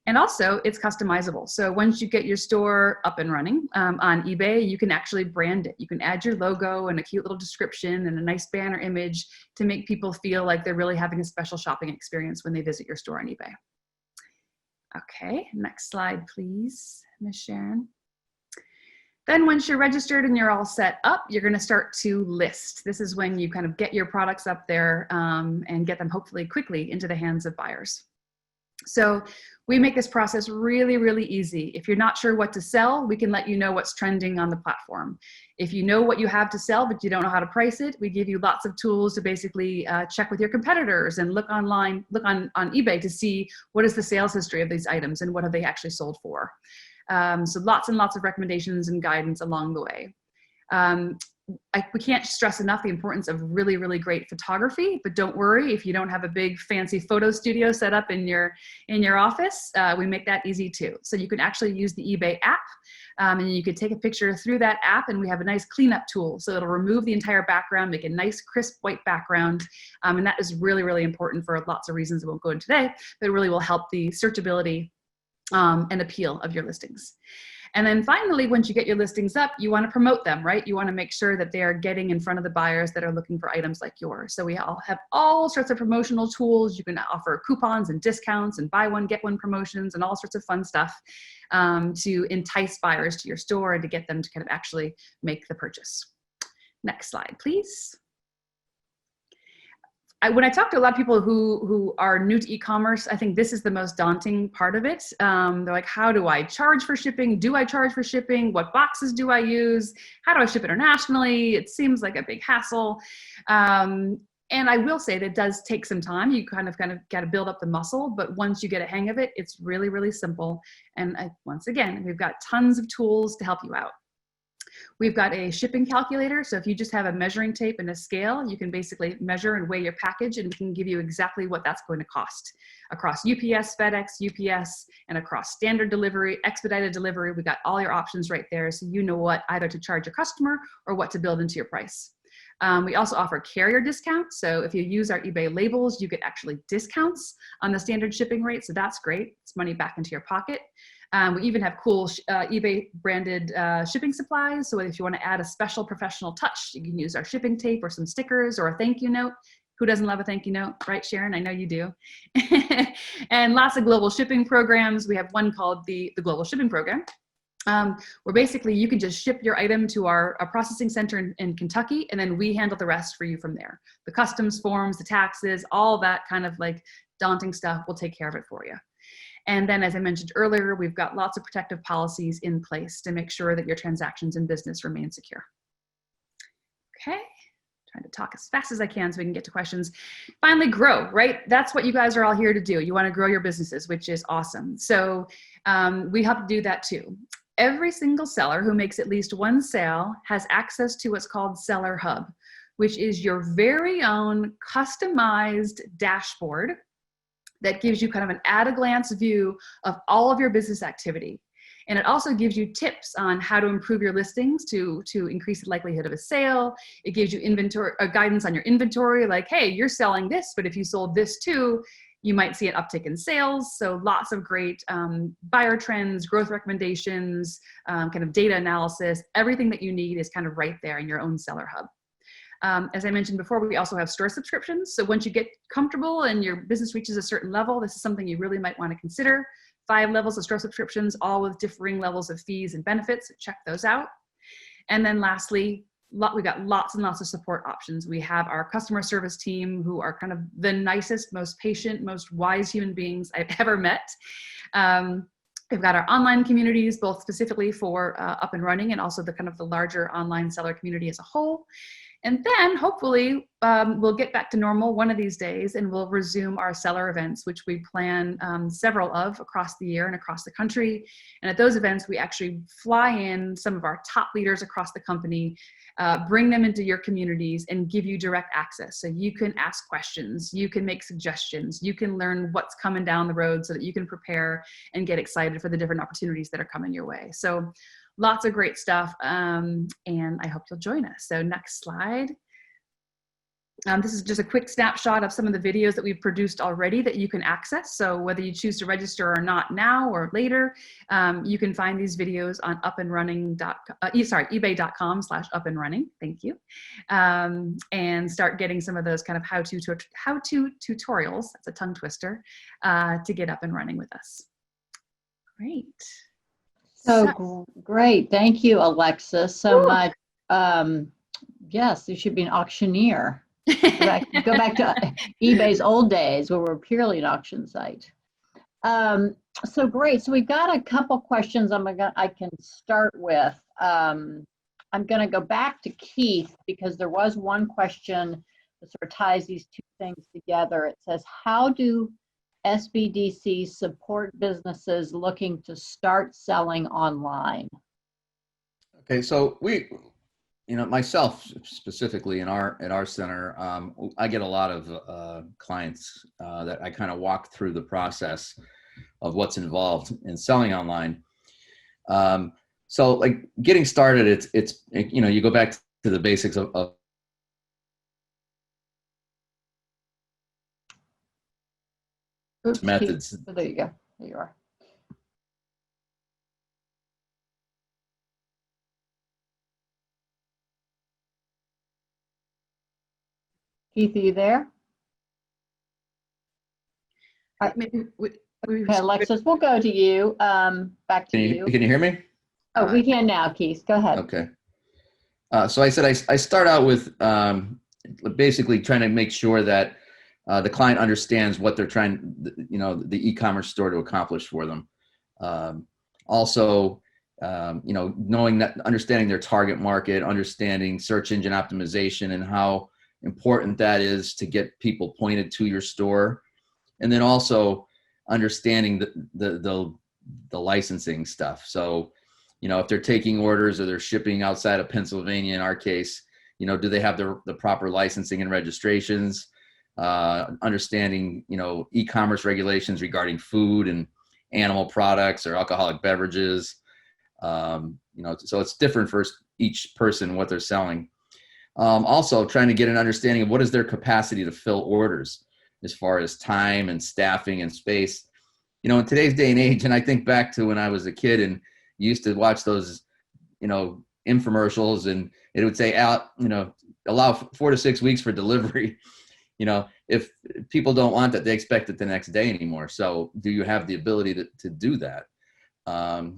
Speaker 4: And also, it's customizable. So once you get your store up and running on eBay, you can actually brand it. You can add your logo and a cute little description and a nice banner image to make people feel like they're really having a special shopping experience when they visit your store on eBay. Okay, next slide, please, Ms. Sharon. Then once you're registered and you're all set up, you're going to start to list. This is when you kind of get your products up there and get them hopefully quickly into the hands of buyers. So we make this process really, really easy. If you're not sure what to sell, we can let you know what's trending on the platform. If you know what you have to sell, but you don't know how to price it, we give you lots of tools to basically check with your competitors and look online, look on eBay to see what is the sales history of these items and what have they actually sold for. So lots and lots of recommendations and guidance along the way. we can't stress enough the importance of really, really great photography, but don't worry if you don't have a big fancy photo studio set up in your office, we make that easy too. So you can actually use the eBay app, and you could take a picture through that app, and we have a nice cleanup tool. So it'll remove the entire background, make a nice crisp white background. And that is really, really important for lots of reasons I won't go into today, but it really will help the searchability and appeal of your listings. And then finally, once you get your listings up, you want to promote them, right? You want to make sure that they are getting in front of the buyers that are looking for items like yours. So we all have all sorts of promotional tools. You can offer coupons and discounts and buy one, get one promotions and all sorts of fun stuff to entice buyers to your store and to get them to kind of actually make the purchase. Next slide, please. When I talk to a lot of people who are new to e-commerce, I think this is the most daunting part of it. They're like, how do I charge for shipping? Do I charge for shipping? What boxes do I use? How do I ship internationally? It seems like a big hassle. And I will say that it does take some time. You kind of got to build up the muscle, but once you get a hang of it, it's really, really simple. And once again, we've got tons of tools to help you out. We've got a shipping calculator. So if you just have a measuring tape and a scale, you can basically measure and weigh your package, and we can give you exactly what that's going to cost across UPS, FedEx, UPS, and across standard delivery, expedited delivery. We got all your options right there. So you know what either to charge a customer or what to build into your price. We also offer carrier discounts. So if you use our eBay labels, you get actually discounts on the standard shipping rate. So that's great. It's money back into your pocket. We even have cool eBay branded shipping supplies. So if you want to add a special professional touch, you can use our shipping tape or some stickers or a thank you note. Who doesn't love a thank you note, right, Sharon? I know you do. And lots of global shipping programs. We have one called the Global Shipping Program, where basically you can just ship your item to our processing center in Kentucky, and then we handle the rest for you from there. The customs forms, the taxes, all that kind of like daunting stuff, we'll take care of it for you. And then, as I mentioned earlier, we've got lots of protective policies in place to make sure that your transactions in business remain secure. Okay, trying to talk as fast as I can so we can get to questions. Finally, grow, right? That's what you guys are all here to do. You want to grow your businesses, which is awesome. So we help do that too. Every single seller who makes at least one sale has access to what's called Seller Hub, which is your very own customized dashboard that gives you kind of an at-a-glance view of all of your business activity. And it also gives you tips on how to improve your listings to increase the likelihood of a sale. It gives you inventory guidance on your inventory, like, hey, you're selling this, but if you sold this too, you might see an uptick in sales. So lots of great buyer trends, growth recommendations, kind of data analysis. Everything that you need is kind of right there in your own Seller Hub. As I mentioned before, we also have store subscriptions. So once you get comfortable and your business reaches a certain level, this is something you really might want to consider. 5 levels of store subscriptions, all with differing levels of fees and benefits. Check those out. And then lastly, we got lots and lots of support options. We have our customer service team who are kind of the nicest, most patient, most wise human beings I've ever met. We've got our online communities, both specifically for up and running and also the kind of the larger online seller community as a whole. And then hopefully we'll get back to normal one of these days and we'll resume our seller events, which we plan several of across the year and across the country. And at those events, we actually fly in some of our top leaders across the company, bring them into your communities and give you direct access. So you can ask questions, you can make suggestions, you can learn what's coming down the road so that you can prepare and get excited for the different opportunities that are coming your way. So lots of great stuff, and I hope you'll join us. So next slide. This is just a quick snapshot of some of the videos that we've produced already that you can access. So whether you choose to register or not now or later, you can find these videos on ebay.com/upandrunning. Thank you. And start getting some of those kind of how-to tutorials, that's a tongue twister, to get up and running with us. Great.
Speaker 1: So great. Thank you, Alexis, so much. Yes, you should be an auctioneer. Go back to eBay's old days where we're purely an auction site. So great. So we've got a couple questions I can start with. I'm going to go back to Keith because there was one question that sort of ties these two things together. It says, how do Sbdcs support businesses looking to start selling online?
Speaker 3: Okay, so myself specifically at our center, I get a lot of clients that I kind of walk through the process of what's involved in selling online. So like getting started, it's you go back to the basics of
Speaker 1: Oops,
Speaker 3: methods.
Speaker 1: Keith. Oh, there you go. There you are. Keith, are you there?
Speaker 4: Maybe
Speaker 1: Okay, Alexis, we'll go to you. Back to you.
Speaker 3: Can you hear me?
Speaker 1: Oh, we can now, Keith. Go ahead.
Speaker 3: Okay. So I said I start out with basically trying to make sure that the client understands what they're trying, the e-commerce store to accomplish for them. Also, knowing that, understanding their target market, understanding search engine optimization and how important that is to get people pointed to your store, and then also understanding the licensing stuff. So, if they're taking orders or they're shipping outside of Pennsylvania, in our case, do they have the proper licensing and registrations? Understanding, e-commerce regulations regarding food and animal products or alcoholic beverages. So it's different for each person what they're selling. Also trying to get an understanding of what is their capacity to fill orders as far as time and staffing and space. In today's day and age, and I think back to when I was a kid and used to watch those, infomercials, and it would say allow 4 to 6 weeks for delivery. If people don't want that, they expect it the next day anymore. So do you have the ability to do that?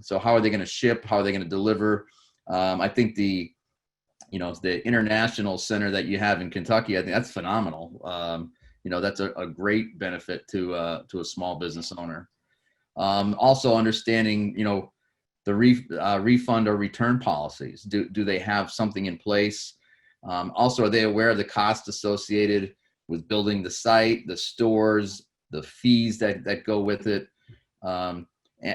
Speaker 3: So how are they going to ship? How are they going to deliver? I think the international center that you have in Kentucky, I think that's phenomenal. That's a great benefit to a small business owner. Also understanding, the refund or return policies. Do they have something in place? Also, are they aware of the costs associated with building the site, the stores, the fees that go with it, and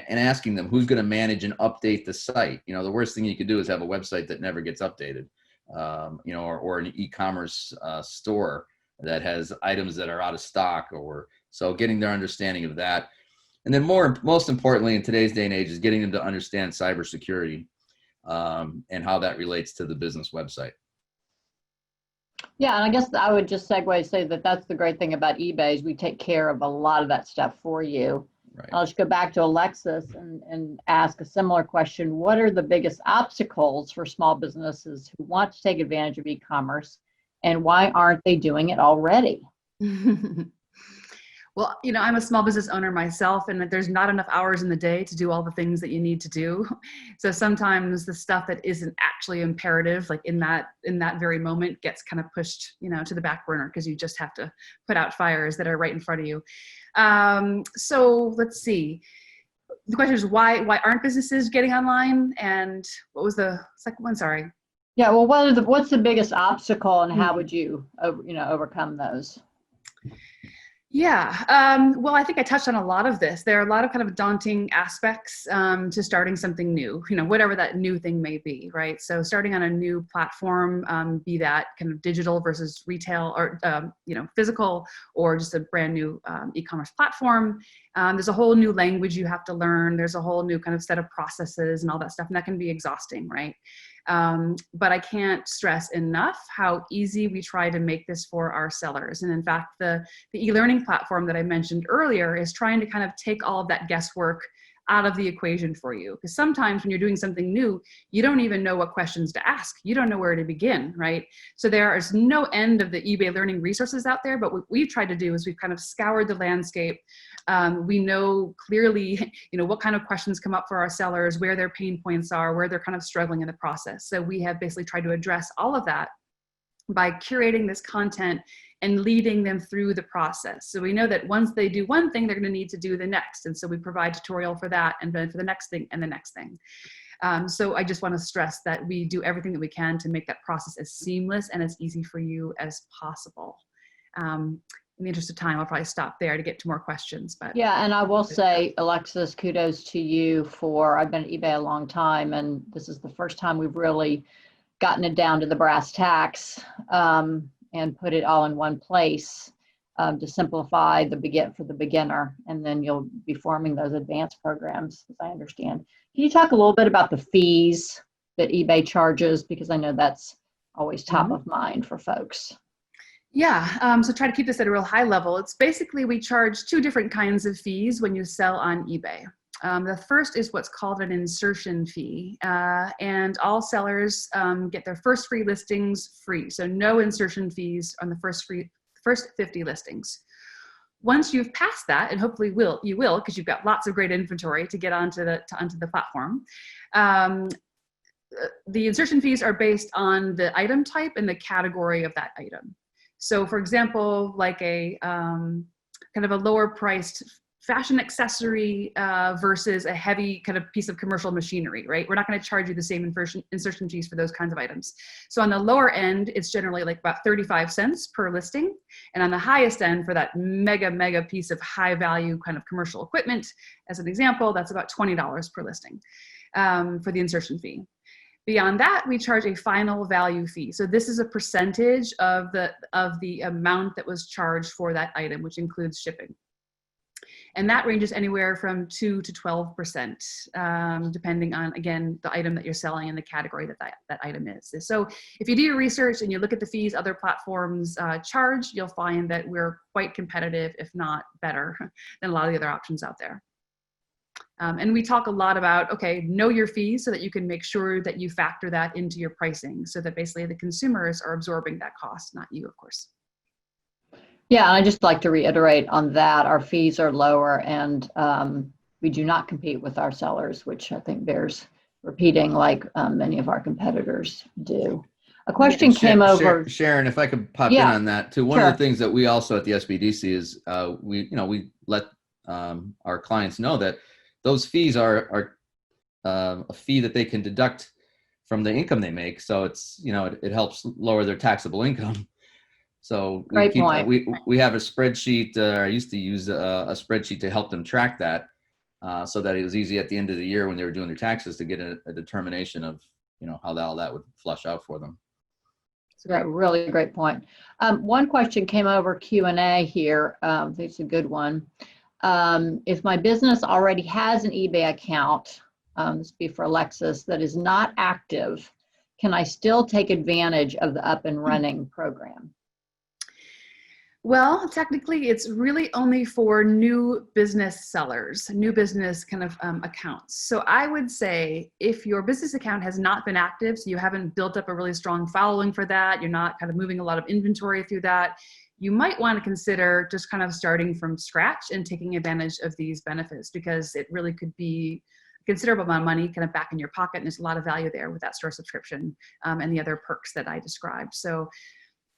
Speaker 3: asking them who's going to manage and update the site. The worst thing you could do is have a website that never gets updated, or an e-commerce store that has items that are out of stock, so getting their understanding of that. And then most importantly, in today's day and age, is getting them to understand cybersecurity and how that relates to the business website.
Speaker 1: Yeah, and I guess I would just segue, say that that's the great thing about eBay, is we take care of a lot of that stuff for you.
Speaker 3: Right.
Speaker 1: I'll just go back to Alexis and ask a similar question. What are the biggest obstacles for small businesses who want to take advantage of e-commerce, and why aren't they doing it already?
Speaker 4: Well, I'm a small business owner myself, and there's not enough hours in the day to do all the things that you need to do. So sometimes the stuff that isn't actually imperative, like in that very moment, gets kind of pushed, to the back burner, because you just have to put out fires that are right in front of you. So let's see. The question is, why aren't businesses getting online? And what was the second one? Sorry.
Speaker 1: Yeah, well, what's the biggest obstacle, and how would you, overcome those?
Speaker 4: Yeah, well, I think I touched on a lot of this. There are a lot of kind of daunting aspects to starting something new, whatever that new thing may be, right? So starting on a new platform, be that kind of digital versus retail, or, physical, or just a brand new e-commerce platform. There's a whole new language you have to learn. There's a whole new kind of set of processes and all that stuff, and that can be exhausting, right? But I can't stress enough how easy we try to make this for our sellers. And in fact, the e-learning platform that I mentioned earlier is trying to kind of take all of that guesswork out of the equation for you. Because sometimes when you're doing something new, you don't even know what questions to ask. You don't know where to begin, right? So there is no end of the eBay learning resources out there, but what we've tried to do is we've kind of scoured the landscape. We know clearly, what kind of questions come up for our sellers, where their pain points are, where they're kind of struggling in the process. So we have basically tried to address all of that by curating this content and leading them through the process. So we know that once they do one thing, they're going to need to do the next. And so we provide tutorial for that, and then for the next thing and the next thing. So I just want to stress that we do everything that we can to make that process as seamless and as easy for you as possible. In the interest of time, I'll probably stop there to get to more questions. But
Speaker 1: yeah, and I will say, Alexis, kudos to you I've been at eBay a long time, and this is the first time we've really gotten it down to the brass tacks and put it all in one place to simplify for the beginner, and then you'll be forming those advanced programs, as I understand. Can you talk a little bit about the fees that eBay charges? Because I know that's always top of mind for folks.
Speaker 4: Yeah, so try to keep this at a real high level. It's basically, we charge two different kinds of fees when you sell on eBay. The first is what's called an insertion fee, and all sellers get their first free listings free. So no insertion fees on the first 50 listings. Once you've passed that, and hopefully you will, because you've got lots of great inventory to get onto the platform. The insertion fees are based on the item type and the category of that item. So for example, like a kind of a lower priced fashion accessory versus a heavy kind of piece of commercial machinery, right? We're not going to charge you the same insertion fees for those kinds of items. So on the lower end, it's generally like about 35 cents per listing. And on the highest end, for that mega piece of high value kind of commercial equipment, as an example, that's about $20 per listing for the insertion fee. Beyond that, we charge a final value fee. So this is a percentage of the amount that was charged for that item, which includes shipping. And that ranges anywhere from 2 to 12%, depending on, again, the item that you're selling and the category that item is. So if you do your research and you look at the fees other platforms charge, you'll find that we're quite competitive, if not better, than a lot of the other options out there. And we talk a lot about, okay, know your fees so that you can make sure that you factor that into your pricing, so that basically the consumers are absorbing that cost, not you, of course.
Speaker 1: Yeah, and I just like to reiterate on that, our fees are lower, and we do not compete with our sellers, which I think bears repeating, like many of our competitors do. A question came over.
Speaker 3: Sharon, if I could pop in on that too. One of the things that we also at the Sbdc is we let our clients know that those fees are a fee that they can deduct from the income they make. So it's, it helps lower their taxable income. So we have a spreadsheet. I used to use a spreadsheet to help them track that, so that it was easy at the end of the year when they were doing their taxes to get a determination of how all that would flush out for them.
Speaker 1: It's a really great point. One question came over Q&A here. I think it's a good one. If my business already has an eBay account, this would be for Alexis, that is not active, can I still take advantage of the up and running program?
Speaker 4: Well, technically, it's really only for new business sellers, new business kind of accounts. So I would say if your business account has not been active, so you haven't built up a really strong following for that, you're not kind of moving a lot of inventory through that, you might want to consider just kind of starting from scratch and taking advantage of these benefits, because it really could be a considerable amount of money kind of back in your pocket, and there's a lot of value there with that store subscription and the other perks that I described. So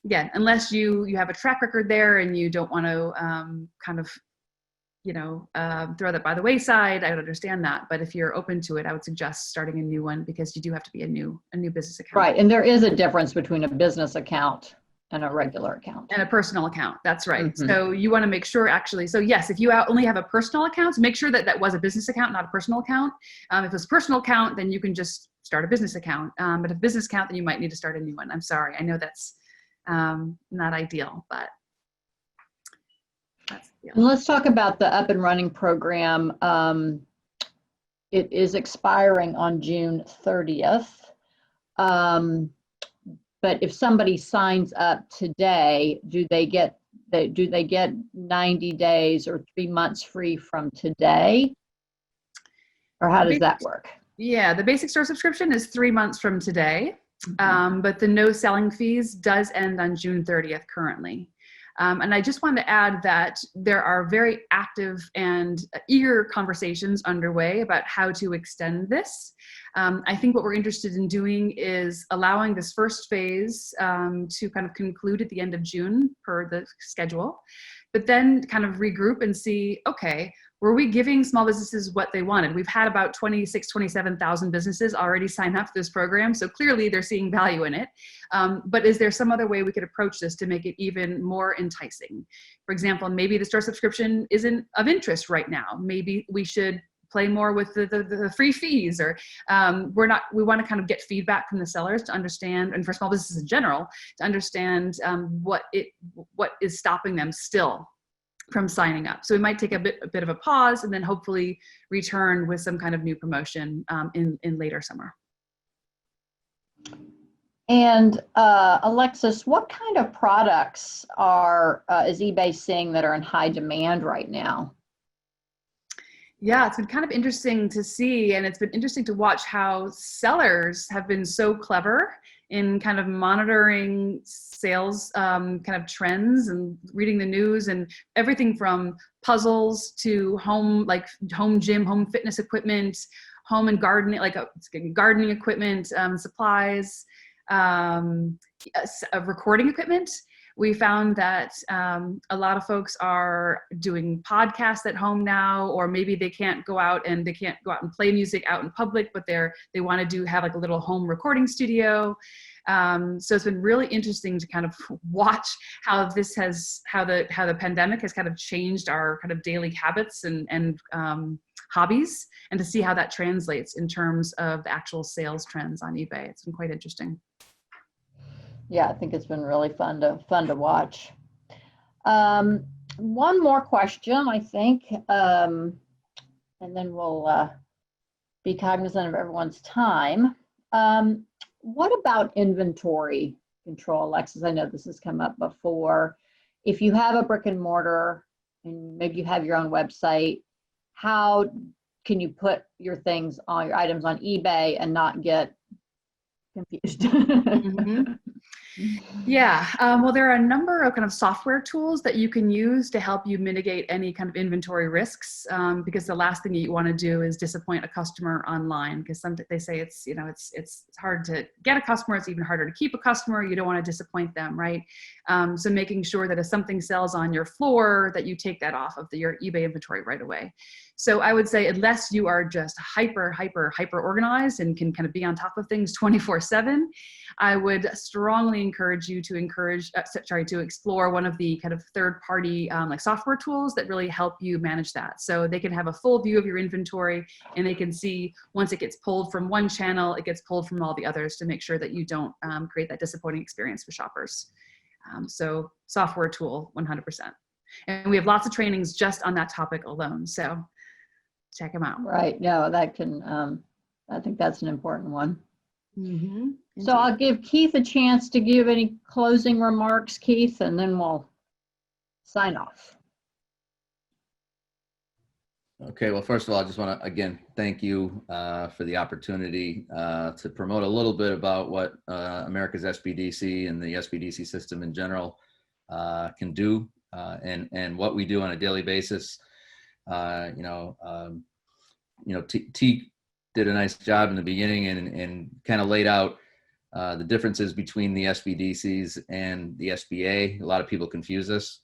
Speaker 4: again, unless you have a track record there and you don't want to kind of, throw that by the wayside, I would understand that. But if you're open to it, I would suggest starting a new one, because you do have to be a new business account.
Speaker 1: Right, and there is a difference between a business account and a regular account. And
Speaker 4: a personal account, that's right. Mm-hmm. So you want to make sure actually, so yes, if you only have a personal account, make sure that was a business account, not a personal account. If it's a personal account, then you can just start a business account. But if a business account, then you might need to start a new one. I'm sorry, I know that's not ideal, but that's the deal.
Speaker 1: Let's talk about the up and running program. It is expiring on June 30th. But if somebody signs up today, do they get 90 days or 3 months free from today? Or how does that work?
Speaker 4: Yeah, the basic store subscription is 3 months from today. But the no selling fees does end on June 30th currently. And I just wanted to add that there are very active and eager conversations underway about how to extend this. I think what we're interested in doing is allowing this first phase to kind of conclude at the end of June per the schedule, but then kind of regroup and see, okay, were we giving small businesses what they wanted? We've had about 26,000, 27,000 businesses already sign up for this program, so clearly they're seeing value in it. But is there some other way we could approach this to make it even more enticing? For example, maybe the store subscription isn't of interest right now. Maybe we should play more with the free fees, or we want to kind of get feedback from the sellers to understand, and for small businesses in general, to understand what is stopping them still from signing up. So we might take a bit of a pause and then hopefully return with some kind of new promotion in later summer.
Speaker 1: And Alexis, what kind of products is eBay seeing that are in high demand right now?
Speaker 4: Yeah, it's been kind of interesting to see, and it's been interesting to watch how sellers have been so clever in kind of monitoring sales kind of trends and reading the news, and everything from puzzles to home gym, home fitness equipment, home and gardening, gardening equipment, supplies, recording equipment. We found that a lot of folks are doing podcasts at home now, or maybe they can't go out and play music out in public, but they want to have like a little home recording studio. So it's been really interesting to kind of watch how the pandemic has kind of changed our kind of daily habits and hobbies, and to see how that translates in terms of the actual sales trends on eBay. It's been quite interesting.
Speaker 1: Yeah, I think it's been really fun to watch. One more question, I think, and then we'll be cognizant of everyone's time. What about inventory control, Alexis? I know this has come up before. If you have a brick and mortar and maybe you have your own website, how can you put your items on eBay and not get confused?
Speaker 4: Mm-hmm. Yeah, well, there are a number of kind of software tools that you can use to help you mitigate any kind of inventory risks, because the last thing you want to do is disappoint a customer online, because they say it's hard to get a customer, it's even harder to keep a customer, you don't want to disappoint them, right? So making sure that if something sells on your floor, that you take that off of your eBay inventory right away. So I would say, unless you are just hyper organized and can kind of be on top of things 24/7, I would strongly encourage you to explore one of the kind of third-party like software tools that really help you manage that. So they can have a full view of your inventory, and they can see once it gets pulled from one channel, it gets pulled from all the others, to make sure that you don't create that disappointing experience for shoppers. So software tool, 100%. And we have lots of trainings just on that topic alone. So check them out.
Speaker 1: Right. No, that can, I think that's an important one.
Speaker 4: Mm-hmm.
Speaker 1: So I'll give Keith a chance to give any closing remarks, Keith, and then we'll sign off.
Speaker 3: Okay, well, first of all, I just want to, again, thank you for the opportunity to promote a little bit about what America's SBDC and the SBDC system in general can do, and what we do on a daily basis. T did a nice job in the beginning and kind of laid out the differences between the SBDCs and the SBA. A lot of people confuse us.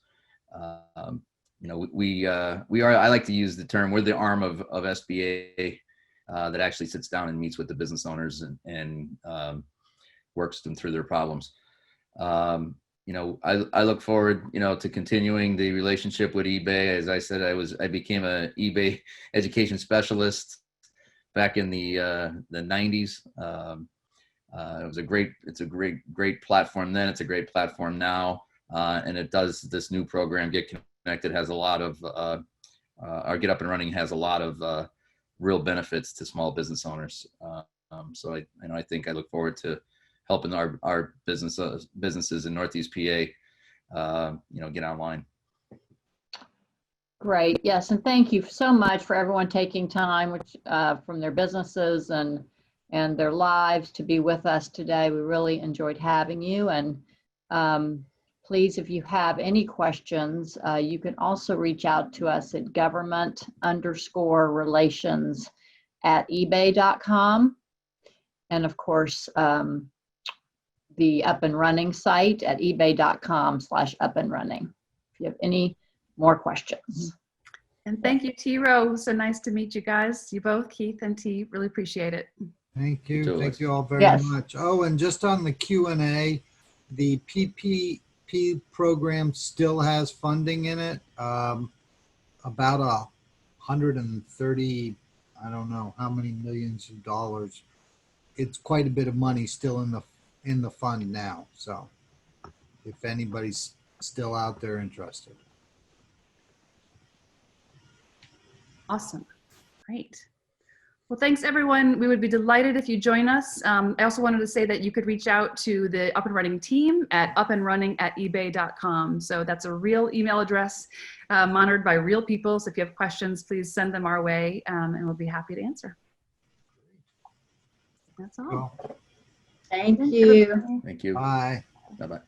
Speaker 3: We are, I like to use the term, we're the arm of SBA that actually sits down and meets with the business owners and works them through their problems. I look forward, to continuing the relationship with eBay. As I said, I became a eBay education specialist back in the 90s. It's a great platform then. It's a great platform now. And it does this new program, Get Connected, has a lot of, our Get Up and Running has a lot of real benefits to small business owners. So I think I look forward to helping our businesses in Northeast PA, get online.
Speaker 1: Great. Yes, and thank you so much for everyone taking time from their businesses and their lives to be with us today. We really enjoyed having you. And please, if you have any questions, you can also reach out to us at government_relations@ebay.com. And of course, the Up and Running site at ebay.com/upandrunning. If you have any more questions.
Speaker 4: And thank you, T. Rowe. So nice to meet you guys. You both, Keith and T. Really appreciate it.
Speaker 2: Thank you.
Speaker 3: too,
Speaker 2: Thank you all very
Speaker 1: Yes.
Speaker 2: much. Oh, and just on the Q&A, the PPP program still has funding in it. About $130 I don't know how many millions of dollars. It's quite a bit of money still in the fund now. So if anybody's still out there interested.
Speaker 4: Awesome. Great. Well, thanks everyone. We would be delighted if you join us. I also wanted to say that you could reach out to the Up and Running team at upandrunning@ebay.com. So that's a real email address monitored by real people. So if you have questions, please send them our way and we'll be happy to answer. That's all.
Speaker 2: Well,
Speaker 1: Thank you.
Speaker 3: Thank you.
Speaker 2: bye.
Speaker 3: Bye-bye.